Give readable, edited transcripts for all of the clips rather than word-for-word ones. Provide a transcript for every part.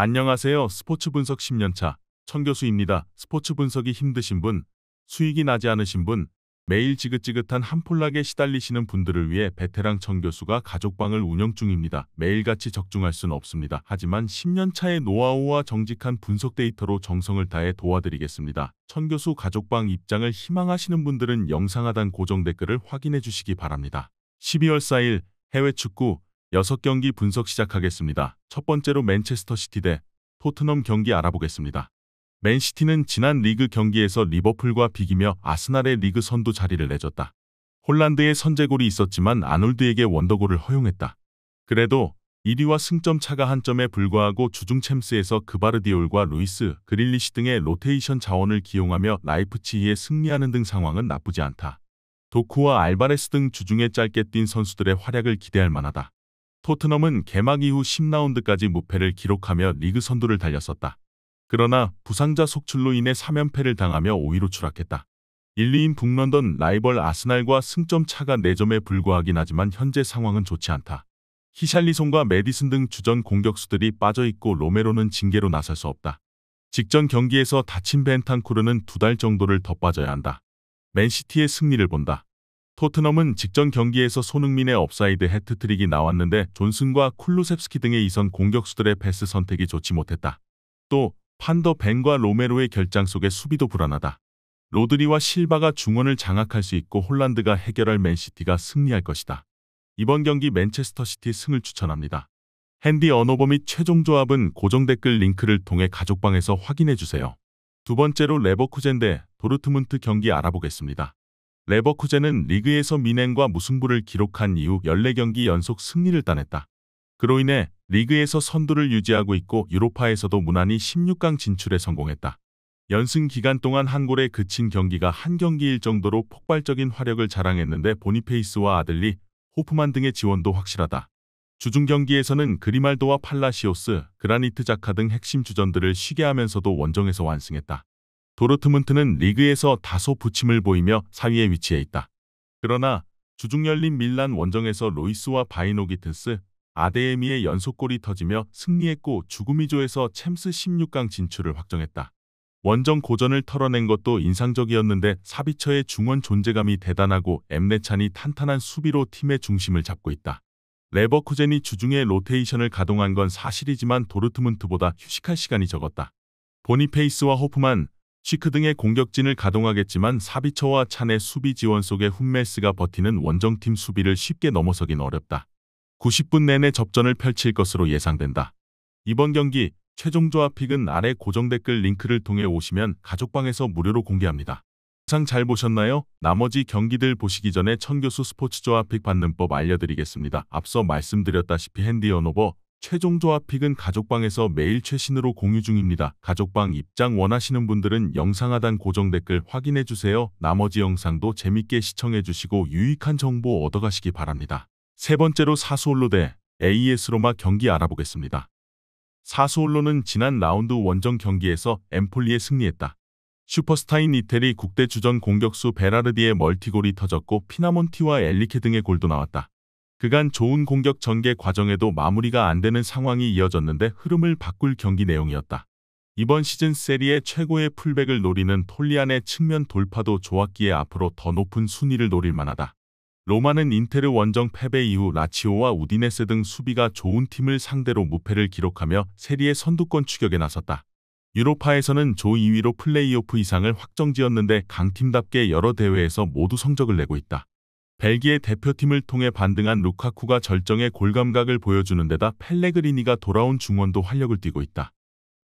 안녕하세요. 스포츠 분석 10년차 천교수입니다. 스포츠 분석이 힘드신 분, 수익이 나지 않으신 분, 매일 지긋지긋한 한 폴락에 시달리시는 분들을 위해 베테랑 천교수가 가족방을 운영 중입니다. 매일같이 적중할 수는 없습니다. 하지만 10년차의 노하우와 정직한 분석 데이터로 정성을 다해 도와드리겠습니다. 천교수 가족방 입장을 희망하시는 분들은 영상 하단 고정 댓글을 확인해 주시기 바랍니다. 12월 4일 해외 축구 6경기 분석 시작하겠습니다. 첫 번째로 맨체스터 시티 대 토트넘 경기 알아보겠습니다. 맨시티는 지난 리그 경기에서 리버풀과 비기며 아스날의 리그 선두 자리를 내줬다. 홀란드의 선제골이 있었지만 아놀드에게 원더골을 허용했다. 그래도 1위와 승점 차가 한 점에 불과하고 주중 챔스에서 그바르디올과 루이스, 그릴리시 등의 로테이션 자원을 기용하며 라이프치히에 승리하는 등 상황은 나쁘지 않다. 도쿠와 알바레스 등 주중에 짧게 뛴 선수들의 활약을 기대할 만하다. 토트넘은 개막 이후 10라운드까지 무패를 기록하며 리그 선두를 달렸었다. 그러나 부상자 속출로 인해 3연패를 당하며 5위로 추락했다. 1, 2인 북런던 라이벌 아스날과 승점 차가 4점에 불과하긴 하지만 현재 상황은 좋지 않다. 히샬리송과 메디슨 등 주전 공격수들이 빠져있고 로메로는 징계로 나설 수 없다. 직전 경기에서 다친 벤탄쿠르는 2달 정도를 더 빠져야 한다. 맨시티의 승리를 본다. 토트넘은 직전 경기에서 손흥민의 업사이드 해트트릭이 나왔는데 존슨과 쿨루셉스키 등의 이선 공격수들의 패스 선택이 좋지 못했다. 또 판더 벤과 로메로의 결장 속에 수비도 불안하다. 로드리와 실바가 중원을 장악할 수 있고 홀란드가 해결할 맨시티가 승리할 것이다. 이번 경기 맨체스터 시티 승을 추천합니다. 핸디 언어버 및 최종 조합은 고정 댓글 링크를 통해 가족방에서 확인해주세요. 두 번째로 레버쿠젠 대 도르트문트 경기 알아보겠습니다. 레버쿠젠은 리그에서 미넨과 무승부를 기록한 이후 14경기 연속 승리를 따냈다. 그로 인해 리그에서 선두를 유지하고 있고 유로파에서도 무난히 16강 진출에 성공했다. 연승 기간 동안 한 골에 그친 경기가 한 경기일 정도로 폭발적인 화력을 자랑했는데 보니페이스와 아들리, 호프만 등의 지원도 확실하다. 주중 경기에서는 그리말도와 팔라시오스, 그라니트 자카 등 핵심 주전들을 쉬게 하면서도 원정에서 완승했다. 도르트문트는 리그에서 다소 부침을 보이며 4위에 위치해 있다. 그러나 주중 열린 밀란 원정에서 로이스와 바이노기트스, 아데에미의 연속골이 터지며 승리했고 주구미조에서 챔스 16강 진출을 확정했다. 원정 고전을 털어낸 것도 인상적이었는데 사비처의 중원 존재감이 대단하고 엠레찬이 탄탄한 수비로 팀의 중심을 잡고 있다. 레버쿠젠이 주중에 로테이션을 가동한 건 사실이지만 도르트문트보다 휴식할 시간이 적었다. 보니페이스와 호프만, 시크 등의 공격진을 가동하겠지만 사비처와 찬의 수비 지원 속에 훈멜스가 버티는 원정팀 수비를 쉽게 넘어서긴 어렵다. 90분 내내 접전을 펼칠 것으로 예상된다. 이번 경기 최종 조합 픽은 아래 고정 댓글 링크를 통해 오시면 가족방에서 무료로 공개합니다. 영상 잘 보셨나요? 나머지 경기들 보시기 전에 천교수 스포츠 조합 픽 받는 법 알려드리겠습니다. 앞서 말씀드렸다시피 핸디 언어버 최종 조합 픽은 가족방에서 매일 최신으로 공유 중입니다. 가족방 입장 원하시는 분들은 영상 하단 고정 댓글 확인해주세요. 나머지 영상도 재밌게 시청해주시고 유익한 정보 얻어가시기 바랍니다. 세 번째로 사수올로 대 AS 로마 경기 알아보겠습니다. 사수올로는 지난 라운드 원정 경기에서 엠폴리에 승리했다. 슈퍼스타인 이태리 국대 주전 공격수 베라르디의 멀티골이 터졌고 피나몬티와 엘리케 등의 골도 나왔다. 그간 좋은 공격 전개 과정에도 마무리가 안 되는 상황이 이어졌는데 흐름을 바꿀 경기 내용이었다. 이번 시즌 세리에 최고의 풀백을 노리는 톨리안의 측면 돌파도 좋았기에 앞으로 더 높은 순위를 노릴 만하다. 로마는 인테르 원정 패배 이후 라치오와 우디네세 등 수비가 좋은 팀을 상대로 무패를 기록하며 세리에 선두권 추격에 나섰다. 유로파에서는 조 2위로 플레이오프 이상을 확정지었는데 강팀답게 여러 대회에서 모두 성적을 내고 있다. 벨기에 대표팀을 통해 반등한 루카쿠가 절정의 골감각을 보여주는 데다 펠레그리니가 돌아온 중원도 활력을 띠고 있다.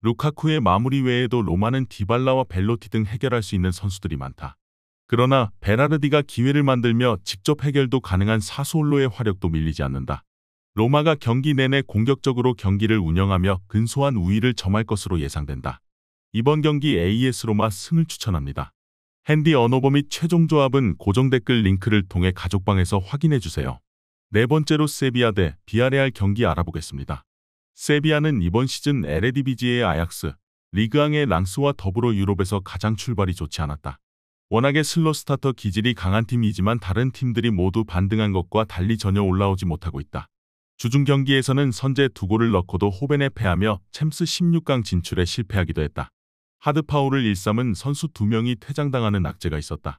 루카쿠의 마무리 외에도 로마는 디발라와 벨로티 등 해결할 수 있는 선수들이 많다. 그러나 베라르디가 기회를 만들며 직접 해결도 가능한 사수올로의 화력도 밀리지 않는다. 로마가 경기 내내 공격적으로 경기를 운영하며 근소한 우위를 점할 것으로 예상된다. 이번 경기 AS 로마 승을 추천합니다. 핸디 언어버 및 최종 조합은 고정 댓글 링크를 통해 가족방에서 확인해주세요. 네 번째로 세비야 대 비아레알 경기 알아보겠습니다. 세비야는 이번 시즌 에레디비지의 아약스, 리그앙의 랑스와 더불어 유럽에서 가장 출발이 좋지 않았다. 워낙에 슬로 스타터 기질이 강한 팀이지만 다른 팀들이 모두 반등한 것과 달리 전혀 올라오지 못하고 있다. 주중 경기에서는 선제 2골을 넣고도 호벤에 패하며 챔스 16강 진출에 실패하기도 했다. 하드파울을 일삼은 선수 2명이 퇴장당하는 악재가 있었다.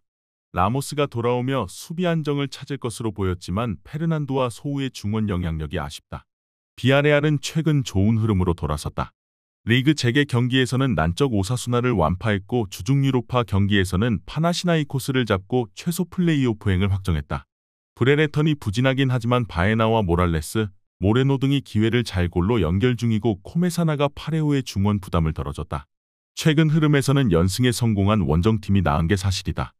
라모스가 돌아오며 수비 안정을 찾을 것으로 보였지만 페르난도와 소우의 중원 영향력이 아쉽다. 비아레알은 최근 좋은 흐름으로 돌아섰다. 리그 재개 경기에서는 난적 오사수나를 완파했고 주중 유로파 경기에서는 파나시나이코스를 잡고 최소 플레이오프행을 확정했다. 브레레턴이 부진하긴 하지만 바에나와 모랄레스, 모레노 등이 기회를 잘 골로 연결 중이고 코메사나가 8회 중원 부담을 덜어줬다. 최근 흐름에서는 연승에 성공한 원정팀이 나은 게 사실이다.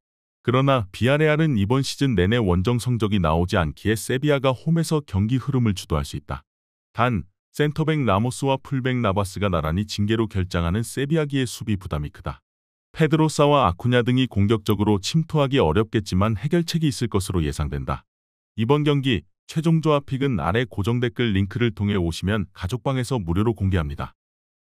그러나 비아레알은 이번 시즌 내내 원정 성적이 나오지 않기에 세비야가 홈에서 경기 흐름을 주도할 수 있다. 단, 센터백 라모스와 풀백 나바스가 나란히 징계로 결장하는 세비야기의 수비 부담이 크다. 페드로사와 아쿠냐 등이 공격적으로 침투하기 어렵겠지만 해결책이 있을 것으로 예상된다. 이번 경기 최종 조합픽은 아래 고정 댓글 링크를 통해 오시면 가족방에서 무료로 공개합니다.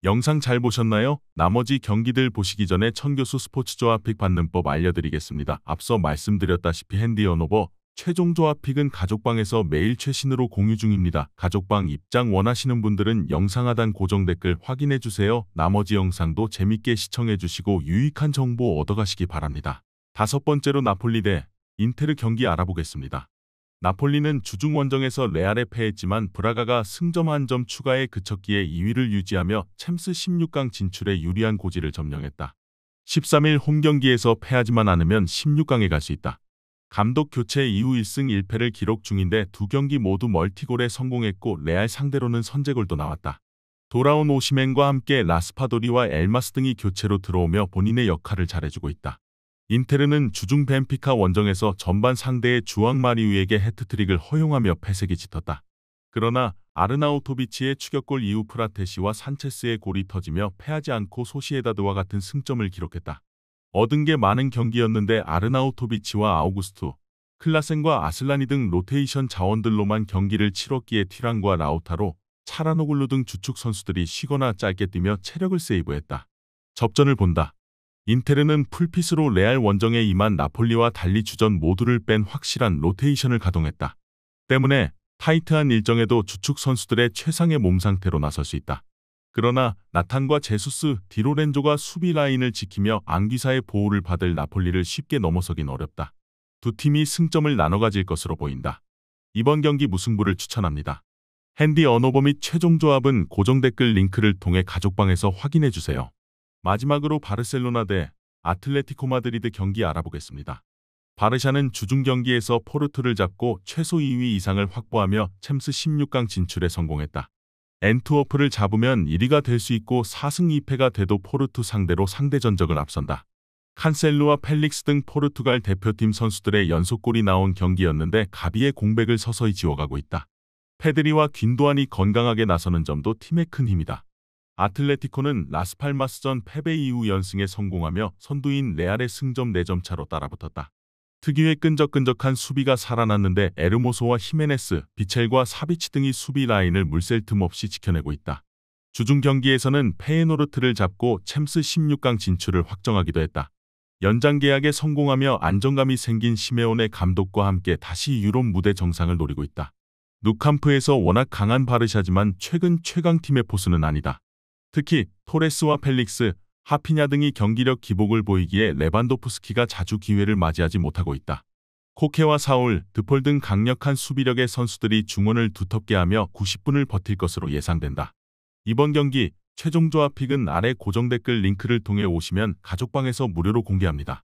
영상 잘 보셨나요? 나머지 경기들 보시기 전에 천교수 스포츠 조합픽 받는 법 알려드리겠습니다. 앞서 말씀드렸다시피 핸디 언오버 최종 조합픽은 가족방에서 매일 최신으로 공유 중입니다. 가족방 입장 원하시는 분들은 영상 하단 고정 댓글 확인해주세요. 나머지 영상도 재밌게 시청해주시고 유익한 정보 얻어가시기 바랍니다. 5번째로 나폴리 대 인테르 경기 알아보겠습니다. 나폴리는 주중 원정에서 레알에 패했지만 브라가가 승점 1점 추가에 그쳤기에 2위를 유지하며 챔스 16강 진출에 유리한 고지를 점령했다. 13일 홈경기에서 패하지만 않으면 16강에 갈 수 있다. 감독 교체 이후 1승 1패를 기록 중인데 2경기 모두 멀티골에 성공했고 레알 상대로는 선제골도 나왔다. 돌아온 오시멘과 함께 라스파도리와 엘마스 등이 교체로 들어오며 본인의 역할을 잘해주고 있다. 인테르는 주중 벤피카 원정에서 전반 상대의 주앙 마리우에게 해트트릭을 허용하며 패색이 짙었다. 그러나 아르나우토비치의 추격골 이후 프라테시와 산체스의 골이 터지며 패하지 않고 소시에다드와 같은 승점을 기록했다. 얻은 게 많은 경기였는데 아르나우토비치와 아우구스투, 클라센과 아슬라니 등 로테이션 자원들로만 경기를 치렀기에 튀란과 라우타로, 차라노글루 등 주축 선수들이 쉬거나 짧게 뛰며 체력을 세이브했다. 접전을 본다. 인테르는 풀핏으로 레알 원정에 임한 나폴리와 달리 주전 모두를 뺀 확실한 로테이션을 가동했다. 때문에 타이트한 일정에도 주축 선수들의 최상의 몸 상태로 나설 수 있다. 그러나 나탄과 제수스, 디로렌조가 수비 라인을 지키며 앙귀사의 보호를 받을 나폴리를 쉽게 넘어서긴 어렵다. 두 팀이 승점을 나눠 가질 것으로 보인다. 이번 경기 무승부를 추천합니다. 핸디 언오버 및 최종 조합은 고정 댓글 링크를 통해 가족방에서 확인해주세요. 마지막으로 바르셀로나 대 아틀레티코 마드리드 경기 알아보겠습니다. 바르샤는 주중 경기에서 포르투를 잡고 최소 2위 이상을 확보하며 챔스 16강 진출에 성공했다. 엔트워프를 잡으면 1위가 될 수 있고 4승 2패가 돼도 포르투 상대로 상대 전적을 앞선다. 칸셀루와 펠릭스 등 포르투갈 대표팀 선수들의 연속골이 나온 경기였는데 가비의 공백을 서서히 지워가고 있다. 페드리와 귄도안이 건강하게 나서는 점도 팀의 큰 힘이다. 아틀레티코는 라스팔마스전 패배 이후 연승에 성공하며 선두인 레알의 승점 4점 차로 따라붙었다. 특유의 끈적끈적한 수비가 살아났는데 에르모소와 히메네스, 비첼과 사비치 등이 수비 라인을 물샐 틈 없이 지켜내고 있다. 주중 경기에서는 페에노르트를 잡고 챔스 16강 진출을 확정하기도 했다. 연장 계약에 성공하며 안정감이 생긴 시메온의 감독과 함께 다시 유럽 무대 정상을 노리고 있다. 누캄프에서 워낙 강한 바르샤지만 최근 최강팀의 포수는 아니다. 특히 토레스와 펠릭스, 하피냐 등이 경기력 기복을 보이기에 레반도프스키가 자주 기회를 맞이하지 못하고 있다. 코케와 사울, 드폴 등 강력한 수비력의 선수들이 중원을 두텁게 하며 90분을 버틸 것으로 예상된다. 이번 경기 최종 조합픽은 아래 고정 댓글 링크를 통해 오시면 가족방에서 무료로 공개합니다.